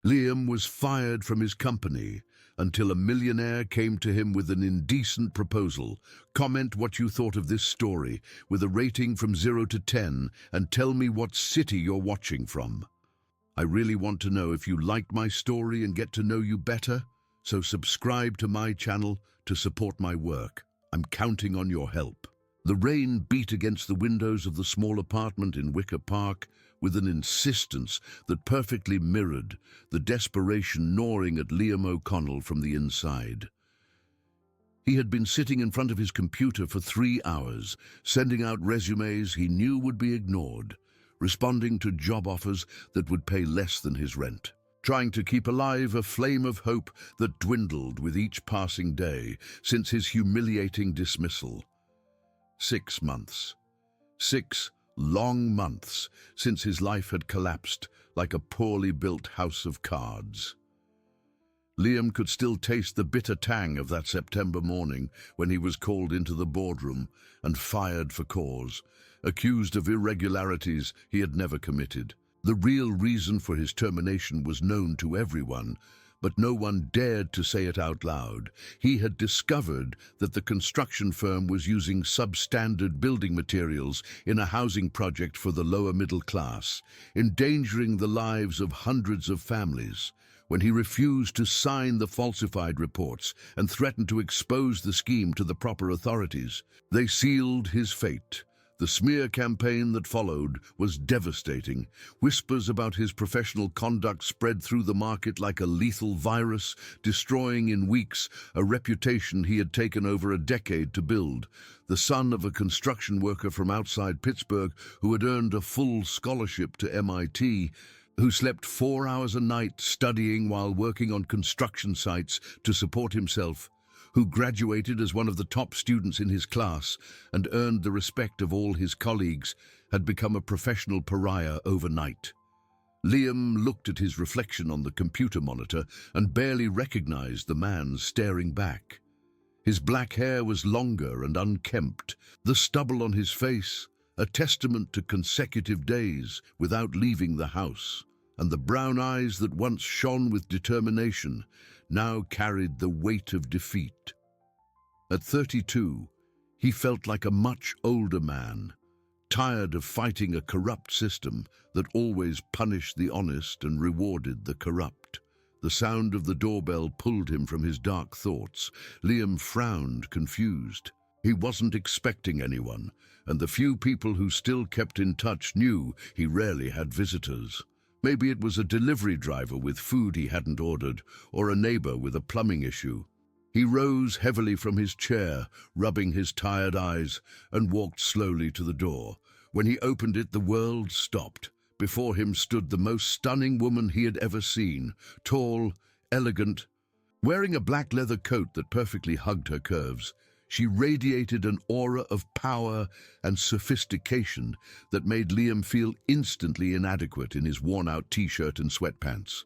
Liam was fired from his company until a millionaire came to him with an indecent proposal. Comment what you thought of this story with a rating from 0 to 10 and tell me what city you're watching from. I really want to know if you liked my story and get to know you better, so subscribe to my channel to support my work. I'm counting on your help. The rain beat against the windows of the small apartment in Wicker Park with an insistence that perfectly mirrored the desperation gnawing at Liam O'Connell from the inside. He had been sitting in front of his computer for 3 hours, sending out resumes he knew would be ignored, responding to job offers that would pay less than his rent, trying to keep alive a flame of hope that dwindled with each passing day since his humiliating dismissal. 6 months. 6 long months since his life had collapsed like a poorly built house of cards. Liam could still taste the bitter tang of that September morning when he was called into the boardroom and fired for cause, accused of irregularities he had never committed. The real reason for his termination was known to everyone, but no one dared to say it out loud. He had discovered that the construction firm was using substandard building materials in a housing project for the lower middle class, endangering the lives of hundreds of families. When he refused to sign the falsified reports and threatened to expose the scheme to the proper authorities, they sealed his fate. The smear campaign that followed was devastating. Whispers about his professional conduct spread through the market like a lethal virus, destroying in weeks a reputation he had taken over a decade to build. The son of a construction worker from outside Pittsburgh who had earned a full scholarship to MIT, who slept 4 hours a night studying while working on construction sites to support himself, who graduated as one of the top students in his class and earned the respect of all his colleagues, had become a professional pariah overnight. Liam looked at his reflection on the computer monitor and barely recognized the man staring back. His black hair was longer and unkempt, the stubble on his face a testament to consecutive days without leaving the house, and the brown eyes that once shone with determination now carried the weight of defeat. At 32, he felt like a much older man, tired of fighting a corrupt system that always punished the honest and rewarded the corrupt. The sound of the doorbell pulled him from his dark thoughts. Liam frowned, confused. He wasn't expecting anyone, and the few people who still kept in touch knew he rarely had visitors. Maybe it was a delivery driver with food he hadn't ordered, or a neighbor with a plumbing issue. He rose heavily from his chair, rubbing his tired eyes, and walked slowly to the door. When he opened it, the world stopped. Before him stood the most stunning woman he had ever seen, tall, elegant, wearing a black leather coat that perfectly hugged her curves. She radiated an aura of power and sophistication that made Liam feel instantly inadequate in his worn-out t-shirt and sweatpants.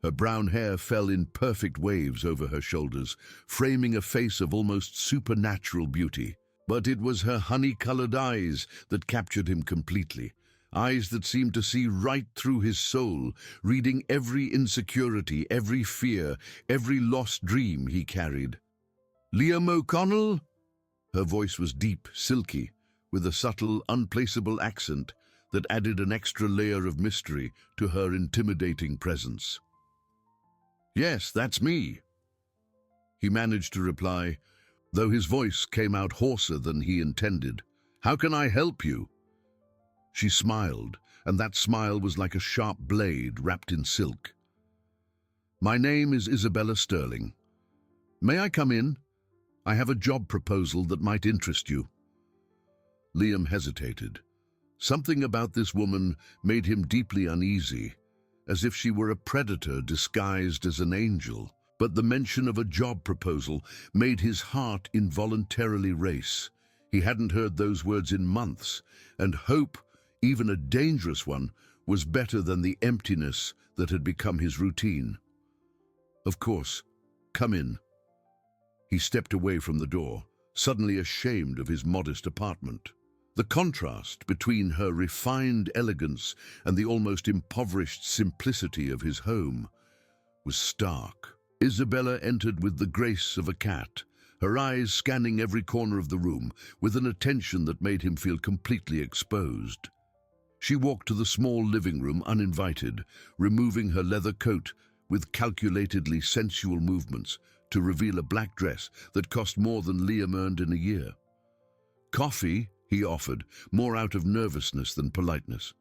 Her brown hair fell in perfect waves over her shoulders, framing a face of almost supernatural beauty. But it was her honey-colored eyes that captured him completely. Eyes that seemed to see right through his soul, reading every insecurity, every fear, every lost dream he carried. "Liam O'Connell?" Her voice was deep, silky, with a subtle, unplaceable accent that added an extra layer of mystery to her intimidating presence. "Yes, that's me," he managed to reply, though his voice came out hoarser than he intended. "How can I help you?" She smiled, and that smile was like a sharp blade wrapped in silk. "My name is Isabella Sterling. May I come in? I have a job proposal that might interest you." Liam hesitated. Something about this woman made him deeply uneasy, as if she were a predator disguised as an angel. But the mention of a job proposal made his heart involuntarily race. He hadn't heard those words in months, and hope, even a dangerous one, was better than the emptiness that had become his routine. "Of course, come in." He stepped away from the door, suddenly ashamed of his modest apartment. The contrast between her refined elegance and the almost impoverished simplicity of his home was stark. Isabella entered with the grace of a cat, her eyes scanning every corner of the room with an attention that made him feel completely exposed. She walked to the small living room uninvited, removing her leather coat with calculatedly sensual movements to reveal a black dress that cost more than Liam earned in a year. "Coffee?" he offered, more out of nervousness than politeness.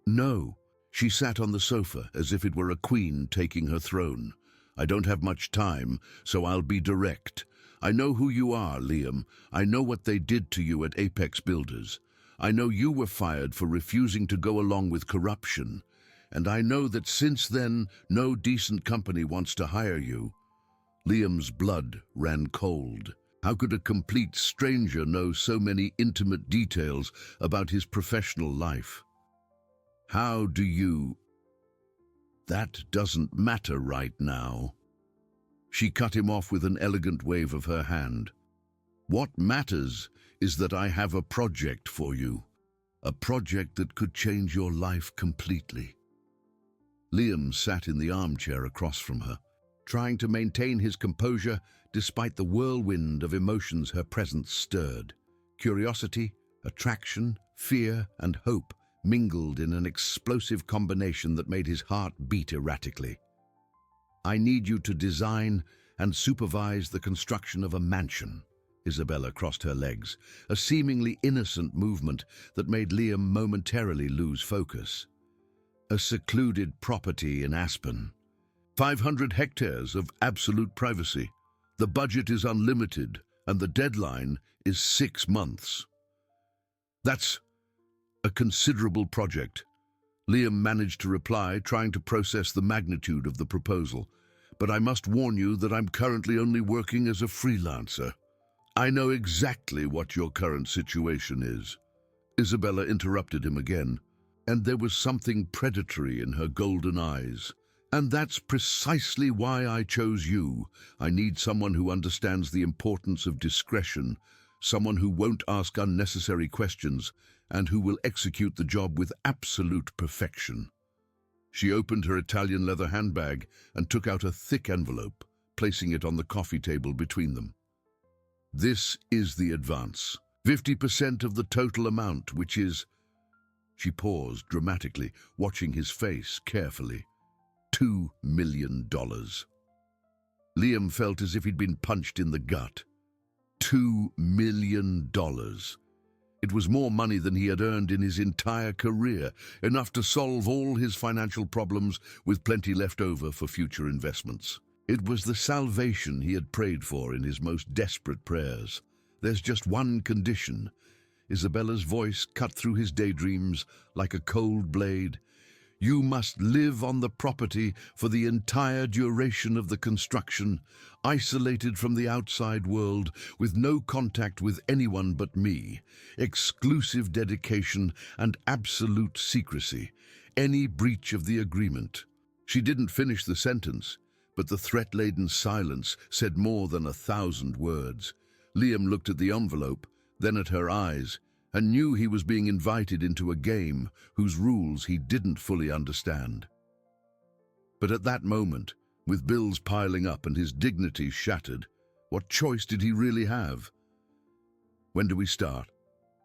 "No." She sat on the sofa as if it were a queen taking her throne. "I don't have much time, so I'll be direct. I know who you are, Liam. I know what they did to you at Apex Builders. I know you were fired for refusing to go along with corruption. And I know that since then, no decent company wants to hire you." Liam's blood ran cold. How could a complete stranger know so many intimate details about his professional life? "How do you—" "That doesn't matter right now." She cut him off with an elegant wave of her hand. "What matters is that I have a project for you. A project that could change your life completely." Liam sat in the armchair across from her, trying to maintain his composure despite the whirlwind of emotions her presence stirred. Curiosity, attraction, fear, and hope mingled in an explosive combination that made his heart beat erratically. "I need you to design and supervise the construction of a mansion." Isabella crossed her legs, a seemingly innocent movement that made Liam momentarily lose focus. "A secluded property in Aspen. 500 hectares of absolute privacy. The budget is unlimited, and the deadline is 6 months." "That's a considerable project," Liam managed to reply, trying to process the magnitude of the proposal. "But I must warn you that I'm currently only working as a freelancer." "I know exactly what your current situation is." Isabella interrupted him again, and there was something predatory in her golden eyes. "And that's precisely why I chose you. I need someone who understands the importance of discretion, someone who won't ask unnecessary questions, and who will execute the job with absolute perfection." She opened her Italian leather handbag and took out a thick envelope, placing it on the coffee table between them. "This is the advance. 50% of the total amount, which is—" She paused dramatically, watching his face carefully. $2 million. Liam felt as if he'd been punched in the gut. $2 million. It was more money than he had earned in his entire career, enough to solve all his financial problems with plenty left over for future investments. It was the salvation he had prayed for in his most desperate prayers. "There's just one condition." Isabella's voice cut through his daydreams like a cold blade. "You must live on the property for the entire duration of the construction, isolated from the outside world, with no contact with anyone but me. Exclusive dedication and absolute secrecy. Any breach of the agreement." She didn't finish the sentence, but the threat-laden silence said more than 1,000 words. Liam looked at the envelope, then at her eyes, and knew he was being invited into a game whose rules he didn't fully understand. But at that moment, with bills piling up and his dignity shattered, what choice did he really have? "When do we start?"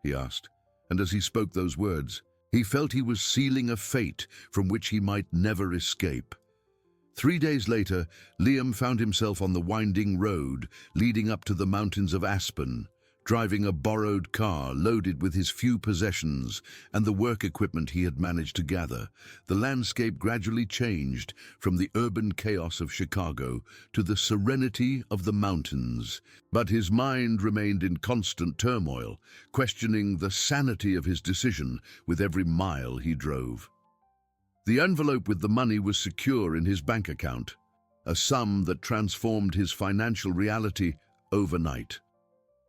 he asked, and as he spoke those words, he felt he was sealing a fate from which he might never escape. 3 days later, Liam found himself on the winding road leading up to the mountains of Aspen, driving a borrowed car loaded with his few possessions and the work equipment he had managed to gather. The landscape gradually changed from the urban chaos of Chicago to the serenity of the mountains. But his mind remained in constant turmoil, questioning the sanity of his decision with every mile he drove. The envelope with the money was secure in his bank account, a sum that transformed his financial reality overnight.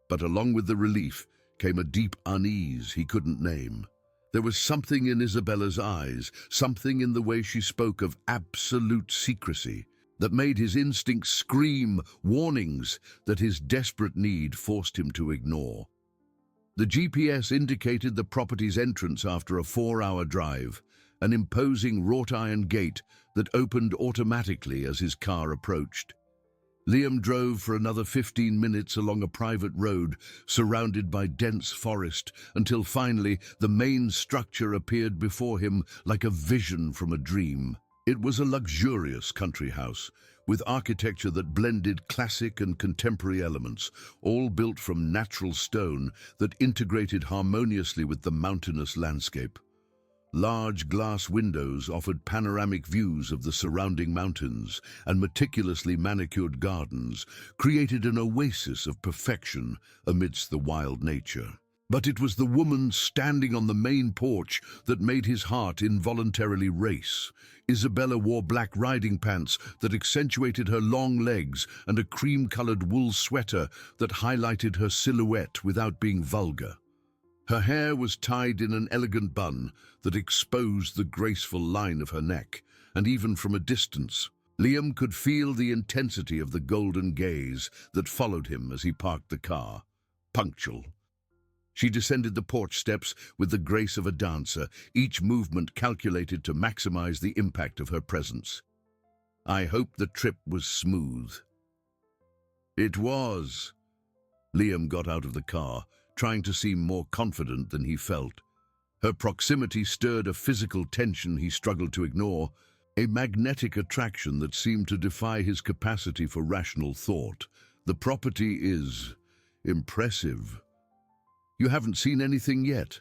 But along with the relief came a deep unease he couldn't name. There was something in Isabella's eyes, something in the way she spoke of absolute secrecy, that made his instincts scream warnings that his desperate need forced him to ignore. The GPS indicated the property's entrance after a 4-hour drive, an imposing wrought-iron gate that opened automatically as his car approached. Liam drove for another 15 minutes along a private road surrounded by dense forest until finally the main structure appeared before him like a vision from a dream. It was a luxurious country house with architecture that blended classic and contemporary elements, all built from natural stone that integrated harmoniously with the mountainous landscape. Large glass windows offered panoramic views of the surrounding mountains, and meticulously manicured gardens created an oasis of perfection amidst the wild nature. But it was the woman standing on the main porch that made his heart involuntarily race. Isabella wore black riding pants that accentuated her long legs and a cream-colored wool sweater that highlighted her silhouette without being vulgar. Her hair was tied in an elegant bun that exposed the graceful line of her neck, and even from a distance, Liam could feel the intensity of the golden gaze that followed him as he parked the car, punctual. She descended the porch steps with the grace of a dancer, each movement calculated to maximize the impact of her presence. I hope the trip was smooth. It was. Liam got out of the car, trying to seem more confident than he felt. Her proximity stirred a physical tension he struggled to ignore, a magnetic attraction that seemed to defy his capacity for rational thought. The property is impressive. You haven't seen anything yet.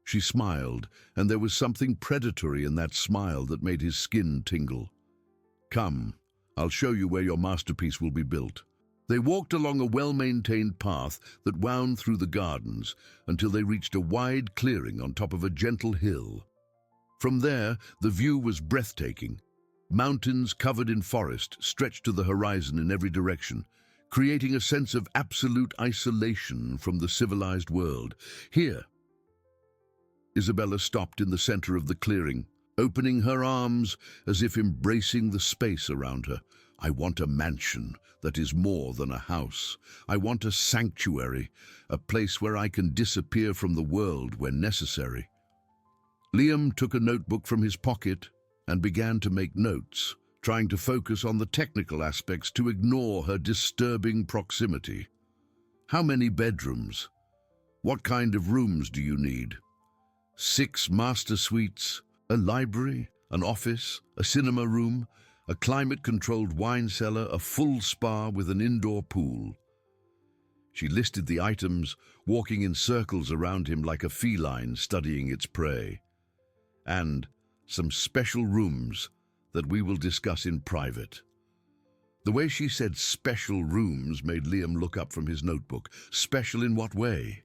She smiled, and there was something predatory in that smile that made his skin tingle. Come, I'll show you where your masterpiece will be built. They walked along a well-maintained path that wound through the gardens until they reached a wide clearing on top of a gentle hill. From there, the view was breathtaking. Mountains covered in forest stretched to the horizon in every direction, creating a sense of absolute isolation from the civilized world. Here, Isabella stopped in the center of the clearing, opening her arms as if embracing the space around her. I want a mansion that is more than a house. I want a sanctuary, a place where I can disappear from the world when necessary. Liam took a notebook from his pocket and began to make notes, trying to focus on the technical aspects to ignore her disturbing proximity. How many bedrooms? What kind of rooms do you need? 6 master suites, a library, an office, a cinema room, a climate-controlled wine cellar, a full spa with an indoor pool. She listed the items, walking in circles around him like a feline studying its prey. And some special rooms that we will discuss in private. The way she said special rooms made Liam look up from his notebook. Special in what way?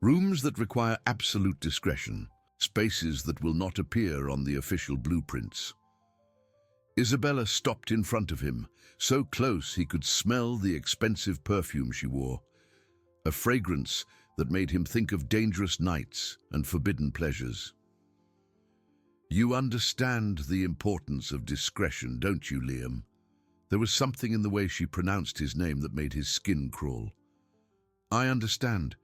Rooms that require absolute discretion, spaces that will not appear on the official blueprints. Isabella stopped in front of him, so close he could smell the expensive perfume she wore, a fragrance that made him think of dangerous nights and forbidden pleasures. You understand the importance of discretion, don't you, Liam? There was something in the way she pronounced his name that made his skin crawl. I understand.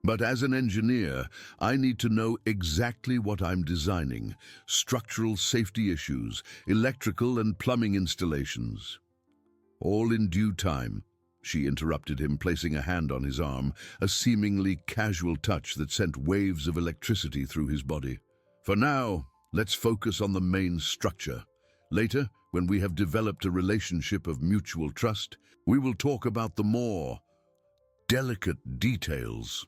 But as an engineer, I need to know exactly what I'm designing. Structural safety issues, electrical and plumbing installations. All in due time, she interrupted him, placing a hand on his arm, a seemingly casual touch that sent waves of electricity through his body. For now, let's focus on the main structure. Later, when we have developed a relationship of mutual trust, we will talk about the more delicate details.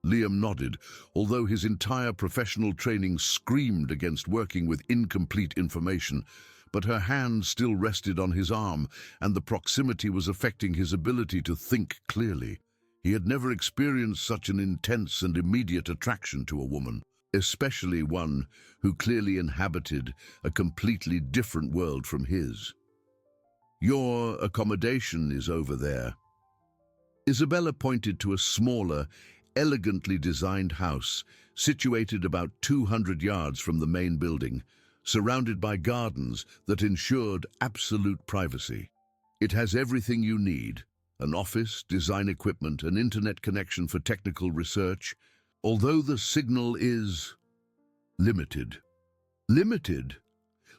Liam nodded, although his entire professional training screamed against working with incomplete information, but her hand still rested on his arm, and the proximity was affecting his ability to think clearly. He had never experienced such an intense and immediate attraction to a woman, especially one who clearly inhabited a completely different world from his. Your accommodation is over there. Isabella pointed to a smaller, elegantly designed house situated about 200 yards from the main building, surrounded by gardens that ensured absolute privacy. It has everything you need: an office, design equipment, an internet connection for technical research, although the signal is limited. Limited?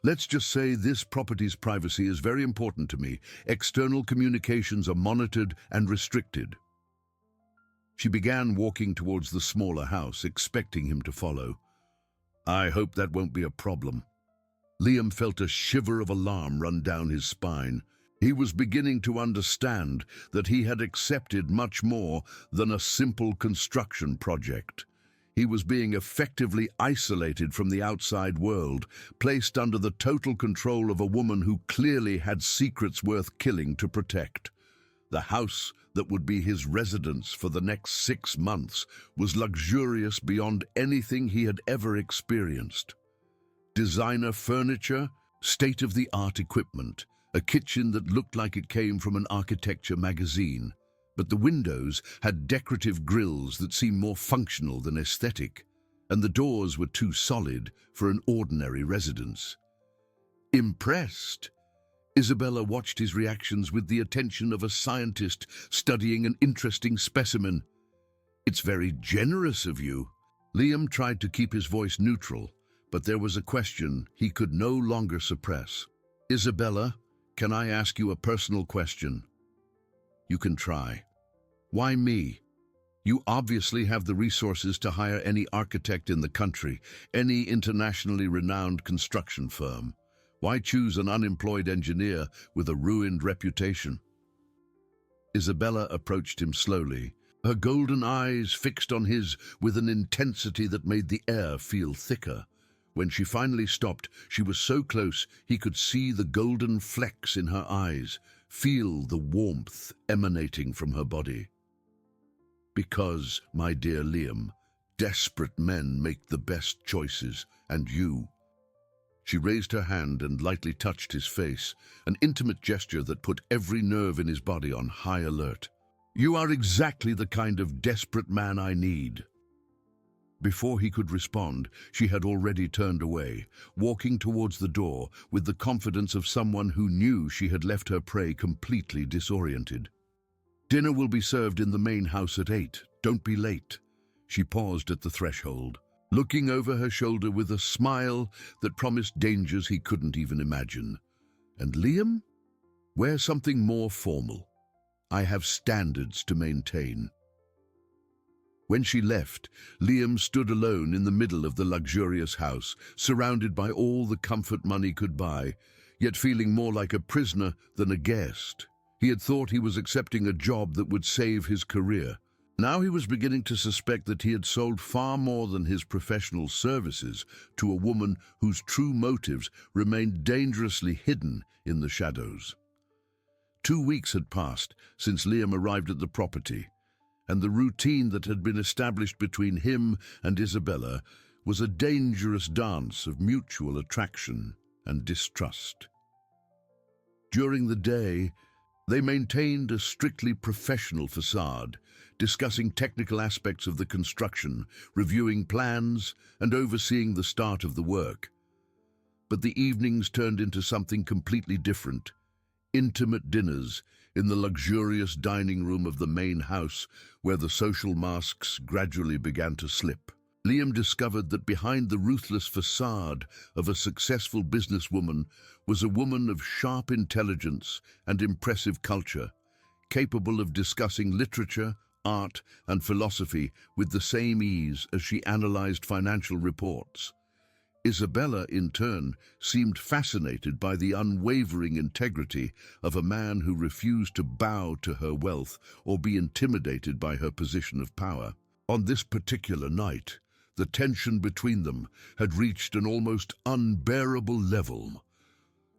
Let's just say this property's privacy is very important to me. External communications are monitored and restricted. She began walking towards the smaller house, expecting him to follow. I hope that won't be a problem. Liam felt a shiver of alarm run down his spine. He was beginning to understand that he had accepted much more than a simple construction project. He was being effectively isolated from the outside world, placed under the total control of a woman who clearly had secrets worth killing to protect. The house that would be his residence for the next 6 months was luxurious beyond anything he had ever experienced. Designer furniture, state-of-the-art equipment, a kitchen that looked like it came from an architecture magazine. But the windows had decorative grills that seemed more functional than aesthetic, and the doors were too solid for an ordinary residence. Impressed, Isabella watched his reactions with the attention of a scientist studying an interesting specimen. It's very generous of you. Liam tried to keep his voice neutral, but there was a question he could no longer suppress. Isabella, can I ask you a personal question? You can try. Why me? You obviously have the resources to hire any architect in the country, any internationally renowned construction firm. Why choose an unemployed engineer with a ruined reputation? Isabella approached him slowly, her golden eyes fixed on his with an intensity that made the air feel thicker. When she finally stopped, she was so close he could see the golden flecks in her eyes, feel the warmth emanating from her body. Because, my dear Liam, desperate men make the best choices, and you. She raised her hand and lightly touched his face, an intimate gesture that put every nerve in his body on high alert. You are exactly the kind of desperate man I need. Before he could respond, she had already turned away, walking towards the door with the confidence of someone who knew she had left her prey completely disoriented. Dinner will be served in the main house at 8. Don't be late. She paused at the threshold, looking over her shoulder with a smile that promised dangers he couldn't even imagine. And Liam? Wear something more formal. I have standards to maintain. When she left, Liam stood alone in the middle of the luxurious house, surrounded by all the comfort money could buy, yet feeling more like a prisoner than a guest. He had thought he was accepting a job that would save his career. Now he was beginning to suspect that he had sold far more than his professional services to a woman whose true motives remained dangerously hidden in the shadows. 2 weeks had passed since Liam arrived at the property, and the routine that had been established between him and Isabella was a dangerous dance of mutual attraction and distrust. During the day, they maintained a strictly professional facade, discussing technical aspects of the construction, reviewing plans, and overseeing the start of the work. But the evenings turned into something completely different. Intimate dinners in the luxurious dining room of the main house, where the social masks gradually began to slip. Liam discovered that behind the ruthless facade of a successful businesswoman was a woman of sharp intelligence and impressive culture, capable of discussing literature, art, and philosophy with the same ease as she analyzed financial reports. Isabella, in turn, seemed fascinated by the unwavering integrity of a man who refused to bow to her wealth or be intimidated by her position of power. On this particular night, the tension between them had reached an almost unbearable level.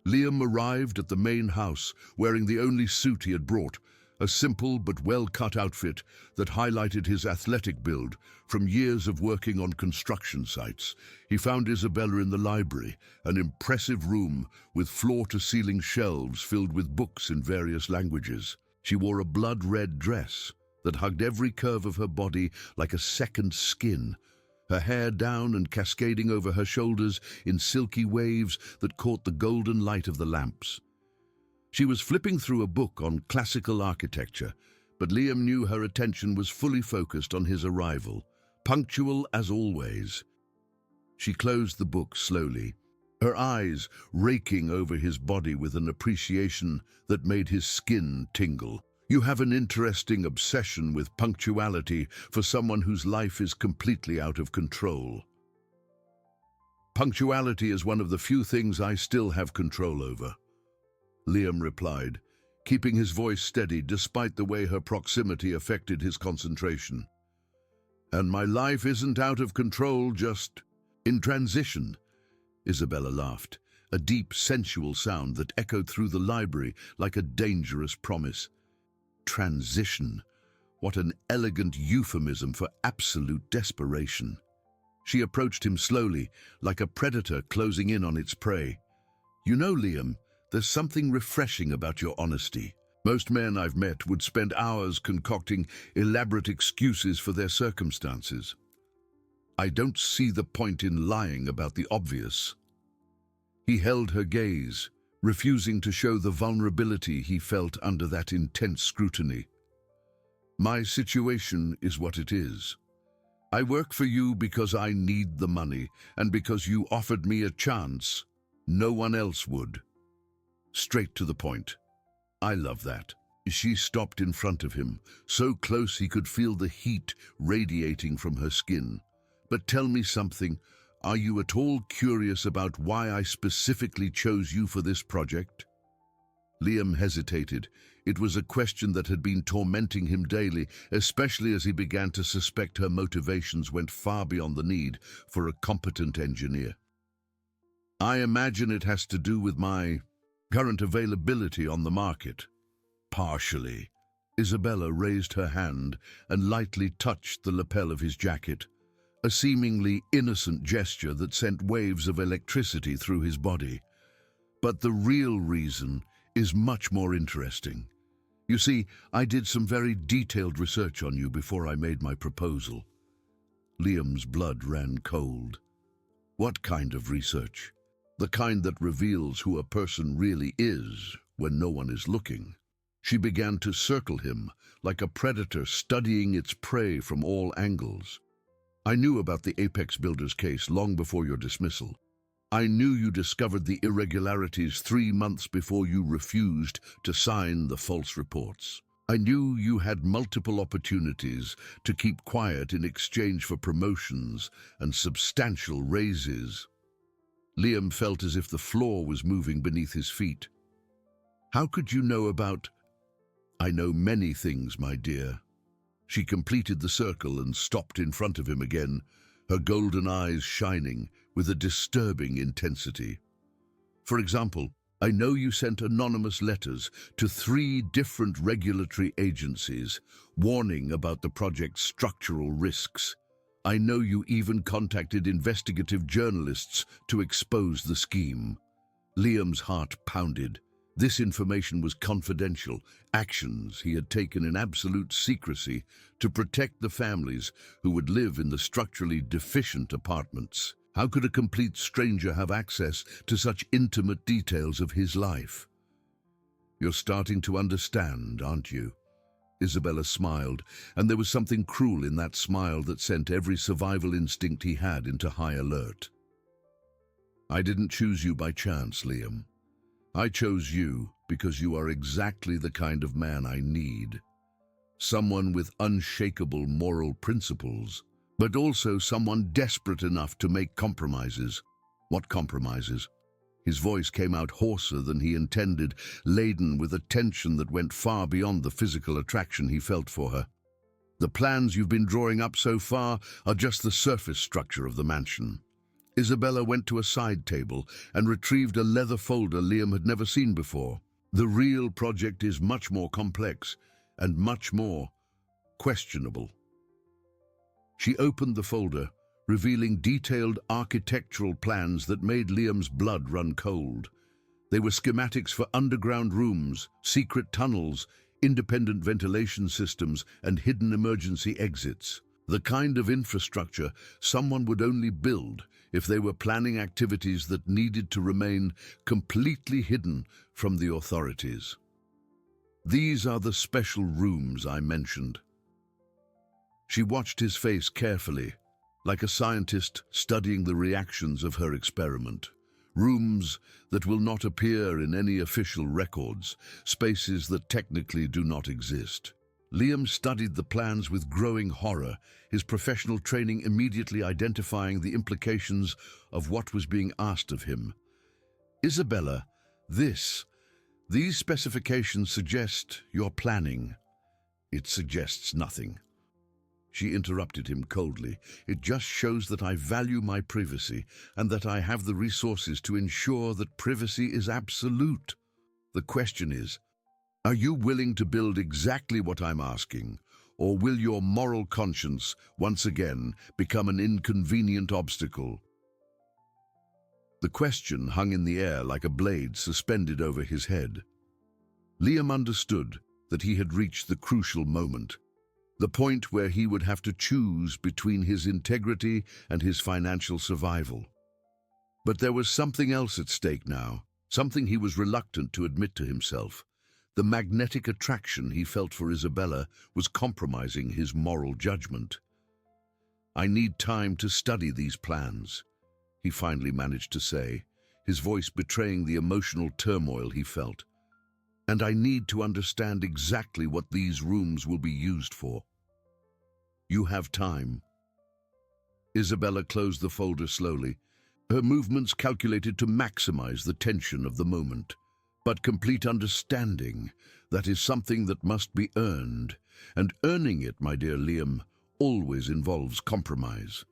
Liam arrived at the main house wearing the only suit he had brought, a simple but well-cut outfit that highlighted his athletic build from years of working on construction sites. He found Isabella in the library, an impressive room with floor-to-ceiling shelves filled with books in various languages. She wore a blood-red dress that hugged every curve of her body like a second skin, her hair down and cascading over her shoulders in silky waves that caught the golden light of the lamps. She was flipping through a book on classical architecture, but Liam knew her attention was fully focused on his arrival, punctual as always. She closed the book slowly, her eyes raking over his body with an appreciation that made his skin tingle. You have an interesting obsession with punctuality for someone whose life is completely out of control. Punctuality is one of the few things I still have control over, Liam replied, keeping his voice steady despite the way her proximity affected his concentration. And my life isn't out of control, just in transition. Isabella laughed, a deep, sensual sound that echoed through the library like a dangerous promise. Transition. What an elegant euphemism for absolute desperation. She approached him slowly, like a predator closing in on its prey. You know, Liam, there's something refreshing about your honesty. Most men I've met would spend hours concocting elaborate excuses for their circumstances. I don't see the point in lying about the obvious. He held her gaze, refusing to show the vulnerability he felt under that intense scrutiny. My situation is what it is. I work for you because I need the money, and because you offered me a chance. No one else would. Straight to the point. I love that. She stopped in front of him, so close he could feel the heat radiating from her skin. But tell me something. Are you at all curious about why I specifically chose you for this project? Liam hesitated. It was a question that had been tormenting him daily, especially as he began to suspect her motivations went far beyond the need for a competent engineer. I imagine it has to do with my current availability on the market. Partially. Isabella raised her hand and lightly touched the lapel of his jacket, a seemingly innocent gesture that sent waves of electricity through his body. But the real reason is much more interesting. You see, I did some very detailed research on you before I made my proposal. Liam's blood ran cold. What kind of research? The kind that reveals who a person really is when no one is looking. She began to circle him like a predator studying its prey from all angles. I knew about the Apex Builders case long before your dismissal. I knew you discovered the irregularities 3 months before you refused to sign the false reports. I knew you had multiple opportunities to keep quiet in exchange for promotions and substantial raises. Liam felt as if the floor was moving beneath his feet. How could you know about... I know many things, my dear. She completed the circle and stopped in front of him again, her golden eyes shining with a disturbing intensity. For example, I know you sent anonymous letters to 3 different regulatory agencies, warning about the project's structural risks. I know you even contacted investigative journalists to expose the scheme. Liam's heart pounded. This information was confidential, actions he had taken in absolute secrecy to protect the families who would live in the structurally deficient apartments. How could a complete stranger have access to such intimate details of his life? You're starting to understand, aren't you? Isabella smiled, and there was something cruel in that smile that sent every survival instinct he had into high alert. I didn't choose you by chance, Liam. I chose you because you are exactly the kind of man I need. Someone with unshakable moral principles, but also someone desperate enough to make compromises. What compromises? His voice came out hoarser than he intended, laden with a tension that went far beyond the physical attraction he felt for her. The plans you've been drawing up so far are just the surface structure of the mansion. Isabella went to a side table and retrieved a leather folder Liam had never seen before. The real project is much more complex and much more questionable. She opened the folder, revealing detailed architectural plans that made Liam's blood run cold. They were schematics for underground rooms, secret tunnels, independent ventilation systems, and hidden emergency exits. The kind of infrastructure someone would only build if they were planning activities that needed to remain completely hidden from the authorities. These are the special rooms I mentioned. She watched his face carefully, like a scientist studying the reactions of her experiment. Rooms that will not appear in any official records, spaces that technically do not exist. Liam studied the plans with growing horror, his professional training immediately identifying the implications of what was being asked of him. Isabella, these specifications suggest you're planning. It suggests nothing. She interrupted him coldly. It just shows that I value my privacy and that I have the resources to ensure that privacy is absolute. The question is, are you willing to build exactly what I'm asking, or will your moral conscience once again become an inconvenient obstacle? The question hung in the air like a blade suspended over his head. Liam understood that he had reached the crucial moment, the point where he would have to choose between his integrity and his financial survival. But there was something else at stake now, something he was reluctant to admit to himself. The magnetic attraction he felt for Isabella was compromising his moral judgment. I need time to study these plans, he finally managed to say, his voice betraying the emotional turmoil he felt. And I need to understand exactly what these rooms will be used for. You have time. Isabella closed the folder slowly, her movements calculated to maximize the tension of the moment. But complete understanding, that is something that must be earned, and earning it, my dear Liam, always involves compromise.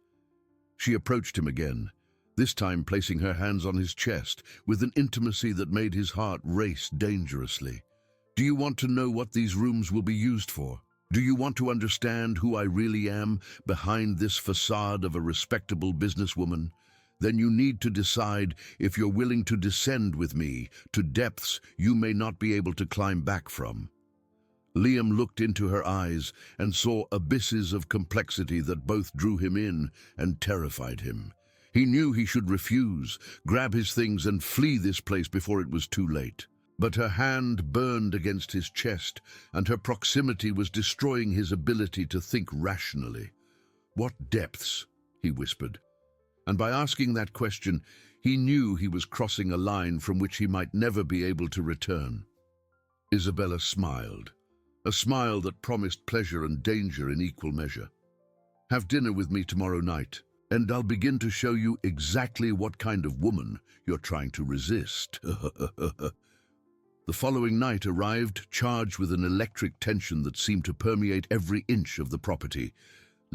She approached him again, this time placing her hands on his chest with an intimacy that made his heart race dangerously. Do you want to know what these rooms will be used for? Do you want to understand who I really am behind this facade of a respectable businesswoman? Then you need to decide if you're willing to descend with me to depths you may not be able to climb back from. Liam looked into her eyes and saw abysses of complexity that both drew him in and terrified him. He knew he should refuse, grab his things and flee this place before it was too late. But her hand burned against his chest, and her proximity was destroying his ability to think rationally. What depths? He whispered. And by asking that question, he knew he was crossing a line from which he might never be able to return. Isabella smiled, a smile that promised pleasure and danger in equal measure. Have dinner with me tomorrow night, and I'll begin to show you exactly what kind of woman you're trying to resist. The following night arrived, charged with an electric tension that seemed to permeate every inch of the property.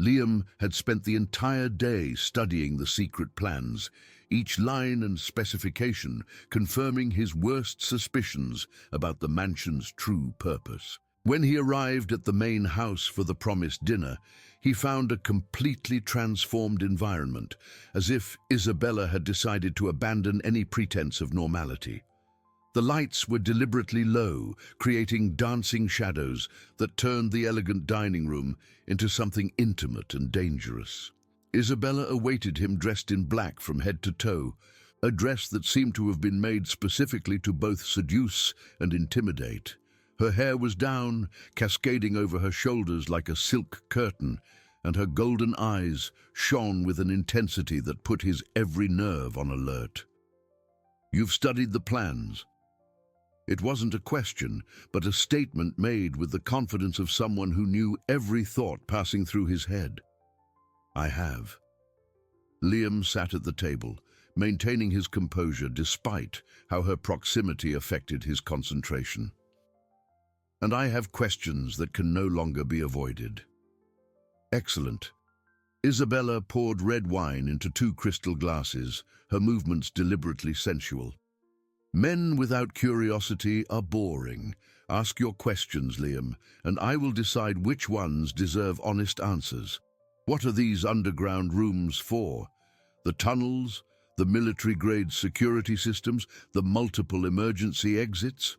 Liam had spent the entire day studying the secret plans, each line and specification confirming his worst suspicions about the mansion's true purpose. When he arrived at the main house for the promised dinner, he found a completely transformed environment, as if Isabella had decided to abandon any pretense of normality. The lights were deliberately low, creating dancing shadows that turned the elegant dining room into something intimate and dangerous. Isabella awaited him dressed in black from head to toe, a dress that seemed to have been made specifically to both seduce and intimidate. Her hair was down, cascading over her shoulders like a silk curtain, and her golden eyes shone with an intensity that put his every nerve on alert. "You've studied the plans." It wasn't a question, but a statement made with the confidence of someone who knew every thought passing through his head. "I have." Liam sat at the table, maintaining his composure despite how her proximity affected his concentration. "And I have questions that can no longer be avoided." "Excellent." Isabella poured red wine into 2 crystal glasses, her movements deliberately sensual. "Men without curiosity are boring. Ask your questions, Liam, and I will decide which ones deserve honest answers. What are these underground rooms for? The tunnels, the military-grade security systems, the multiple emergency exits?"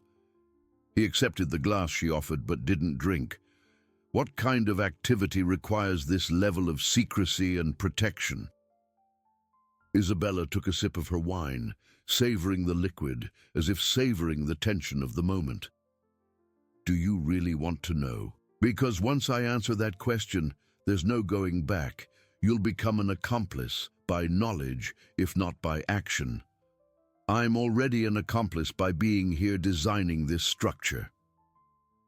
He accepted the glass she offered but didn't drink. What kind of activity requires this level of secrecy and protection? Isabella took a sip of her wine, savoring the liquid as if savoring the tension of the moment. Do you really want to know? Because once I answer that question, there's no going back. You'll become an accomplice by knowledge, if not by action. I'm already an accomplice by being here designing this structure.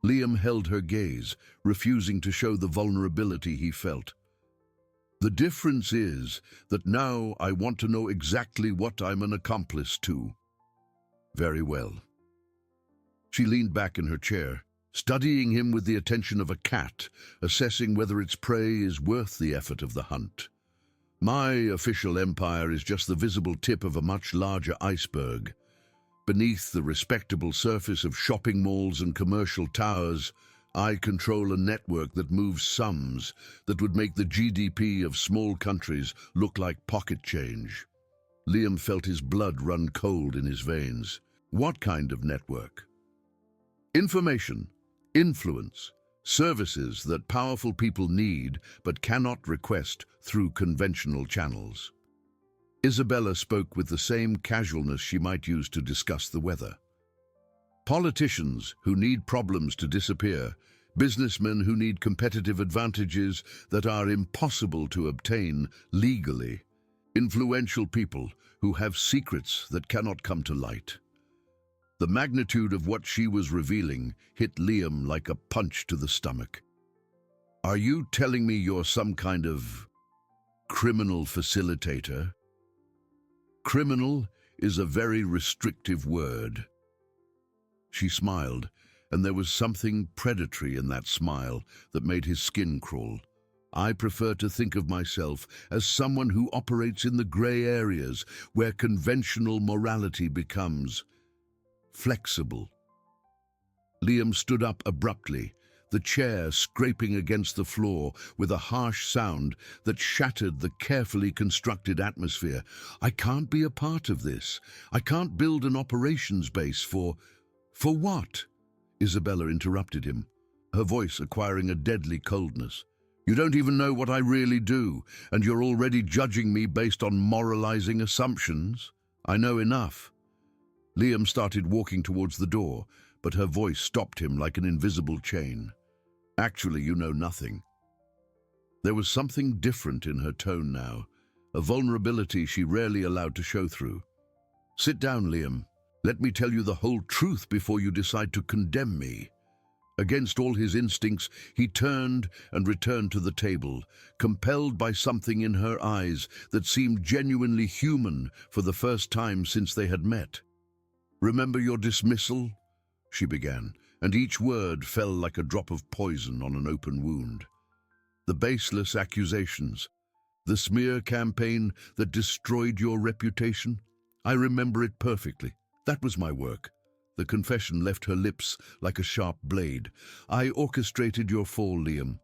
Liam held her gaze, refusing to show the vulnerability he felt. The difference is that now I want to know exactly what I'm an accomplice to. Very well. She leaned back in her chair, studying him with the attention of a cat, assessing whether its prey is worth the effort of the hunt. My official empire is just the visible tip of a much larger iceberg. Beneath the respectable surface of shopping malls and commercial towers, I control a network that moves sums that would make the GDP of small countries look like pocket change. Liam felt his blood run cold in his veins. What kind of network? Information, influence, services that powerful people need but cannot request through conventional channels. Isabella spoke with the same casualness she might use to discuss the weather. Politicians who need problems to disappear, businessmen who need competitive advantages that are impossible to obtain legally, influential people who have secrets that cannot come to light. The magnitude of what she was revealing hit Liam like a punch to the stomach. Are you telling me you're some kind of criminal facilitator? Criminal is a very restrictive word. She smiled, and there was something predatory in that smile that made his skin crawl. I prefer to think of myself as someone who operates in the gray areas where conventional morality becomes flexible. Liam stood up abruptly, the chair scraping against the floor with a harsh sound that shattered the carefully constructed atmosphere. I can't be a part of this. I can't build an operations base for what? Isabella interrupted him, her voice acquiring a deadly coldness. You don't even know what I really do, and you're already judging me based on moralizing assumptions. I know enough. Liam started walking towards the door, but her voice stopped him like an invisible chain. Actually, you know nothing. There was something different in her tone now, a vulnerability she rarely allowed to show through. Sit down, Liam. Let me tell you the whole truth before you decide to condemn me. Against all his instincts, he turned and returned to the table, compelled by something in her eyes that seemed genuinely human for the first time since they had met. Remember your dismissal? She began, and each word fell like a drop of poison on an open wound. The baseless accusations, the smear campaign that destroyed your reputation. I remember it perfectly. That was my work. The confession left her lips like a sharp blade. I orchestrated your fall, Liam.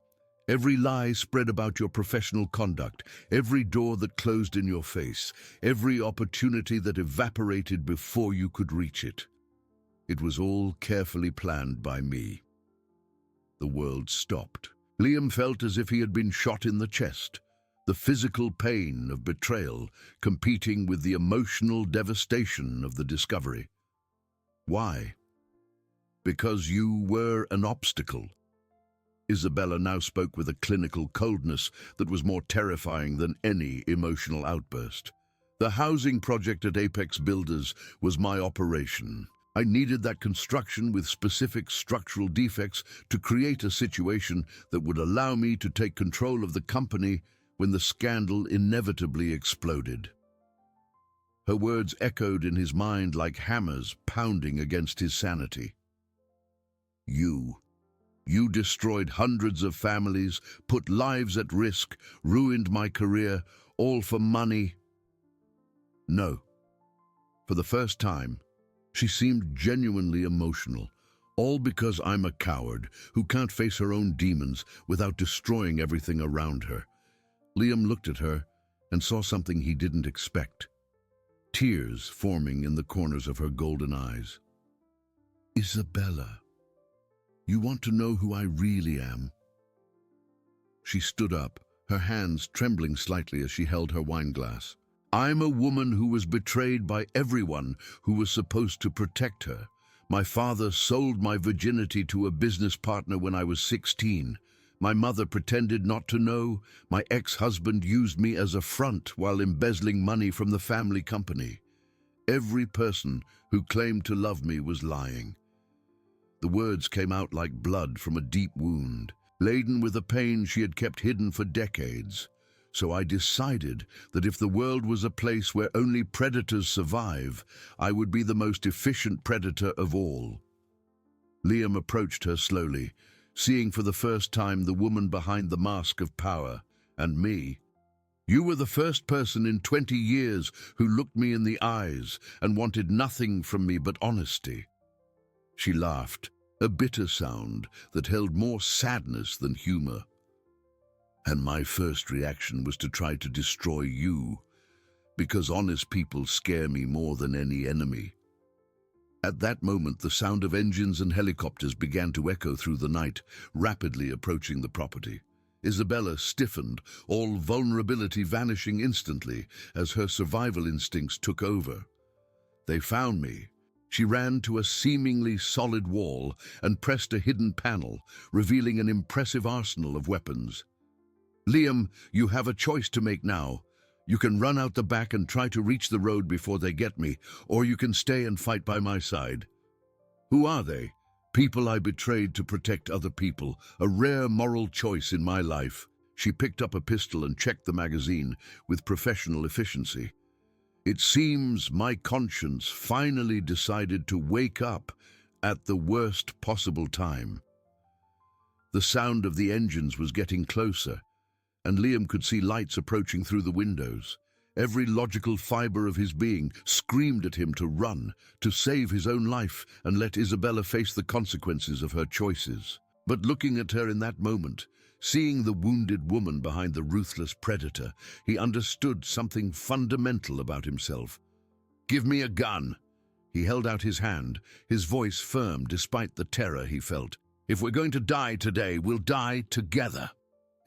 Every lie spread about your professional conduct, every door that closed in your face, every opportunity that evaporated before you could reach it. It was all carefully planned by me. The world stopped. Liam felt as if he had been shot in the chest, the physical pain of betrayal competing with the emotional devastation of the discovery. Why? Because you were an obstacle. Isabella now spoke with a clinical coldness that was more terrifying than any emotional outburst. The housing project at Apex Builders was my operation. I needed that construction with specific structural defects to create a situation that would allow me to take control of the company when the scandal inevitably exploded. Her words echoed in his mind like hammers pounding against his sanity. You destroyed hundreds of families, put lives at risk, ruined my career, all for money. No. For the first time, she seemed genuinely emotional, all because I'm a coward who can't face her own demons without destroying everything around her. Liam looked at her and saw something he didn't expect. Tears forming in the corners of her golden eyes. Isabella, you want to know who I really am? She stood up, her hands trembling slightly as she held her wine glass. "I'm a woman who was betrayed by everyone who was supposed to protect her. My father sold my virginity to a business partner when I was 16. My mother pretended not to know. My ex-husband used me as a front while embezzling money from the family company. Every person who claimed to love me was lying." The words came out like blood from a deep wound, laden with a pain she had kept hidden for decades. "So I decided that if the world was a place where only predators survive, I would be the most efficient predator of all." Liam approached her slowly, seeing for the first time the woman behind the mask of power, and me. "You were the first person in 20 years who looked me in the eyes and wanted nothing from me but honesty." She laughed, a bitter sound that held more sadness than humor. "And my first reaction was to try to destroy you, because honest people scare me more than any enemy." At that moment, the sound of engines and helicopters began to echo through the night, rapidly approaching the property. Isabella stiffened, all vulnerability vanishing instantly as her survival instincts took over. "They found me." She ran to a seemingly solid wall and pressed a hidden panel, revealing an impressive arsenal of weapons. "Liam, you have a choice to make now. You can run out the back and try to reach the road before they get me, or you can stay and fight by my side." "Who are they?" "People I betrayed to protect other people, a rare moral choice in my life." She picked up a pistol and checked the magazine with professional efficiency. "It seems my conscience finally decided to wake up at the worst possible time." The sound of the engines was getting closer, and Liam could see lights approaching through the windows. Every logical fiber of his being screamed at him to run, to save his own life and let Isabella face the consequences of her choices. But looking at her in that moment, seeing the wounded woman behind the ruthless predator, he understood something fundamental about himself. "Give me a gun." He held out his hand, his voice firm despite the terror he felt. "If we're going to die today, we'll die together."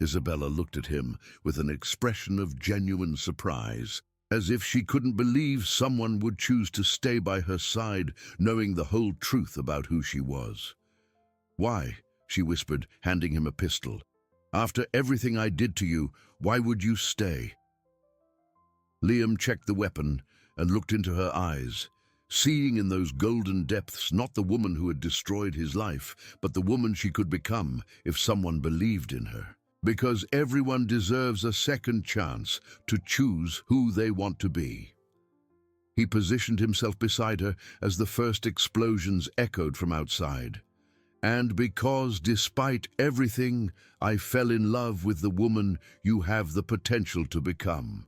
Isabella looked at him with an expression of genuine surprise, as if she couldn't believe someone would choose to stay by her side, knowing the whole truth about who she was. "Why?" she whispered, handing him a pistol. "After everything I did to you, why would you stay?" Liam checked the weapon and looked into her eyes, seeing in those golden depths not the woman who had destroyed his life, but the woman she could become if someone believed in her. Because everyone deserves a second chance to choose who they want to be. He positioned himself beside her as the first explosions echoed from outside. "And because, despite everything, I fell in love with the woman you have the potential to become."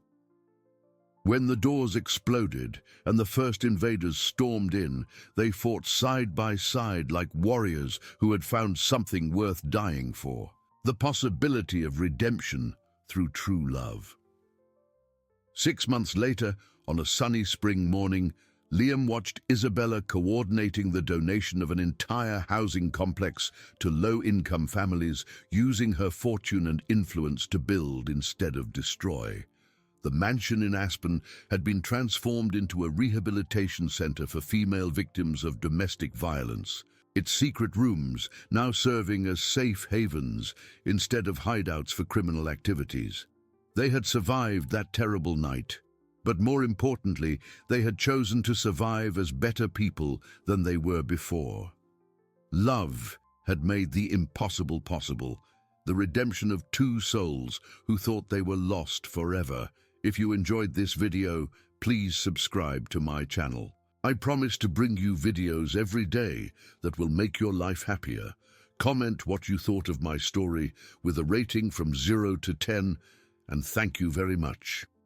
When the doors exploded and the first invaders stormed in, they fought side by side like warriors who had found something worth dying for. The possibility of redemption through true love. 6 months later, on a sunny spring morning, Liam watched Isabella coordinating the donation of an entire housing complex to low-income families, using her fortune and influence to build instead of destroy. The mansion in Aspen had been transformed into a rehabilitation center for female victims of domestic violence, its secret rooms now serving as safe havens instead of hideouts for criminal activities. They had survived that terrible night, but more importantly, they had chosen to survive as better people than they were before. Love had made the impossible possible, the redemption of 2 souls who thought they were lost forever. If you enjoyed this video, please subscribe to my channel. I promise to bring you videos every day that will make your life happier. Comment what you thought of my story with a rating from 0 to 10, and thank you very much.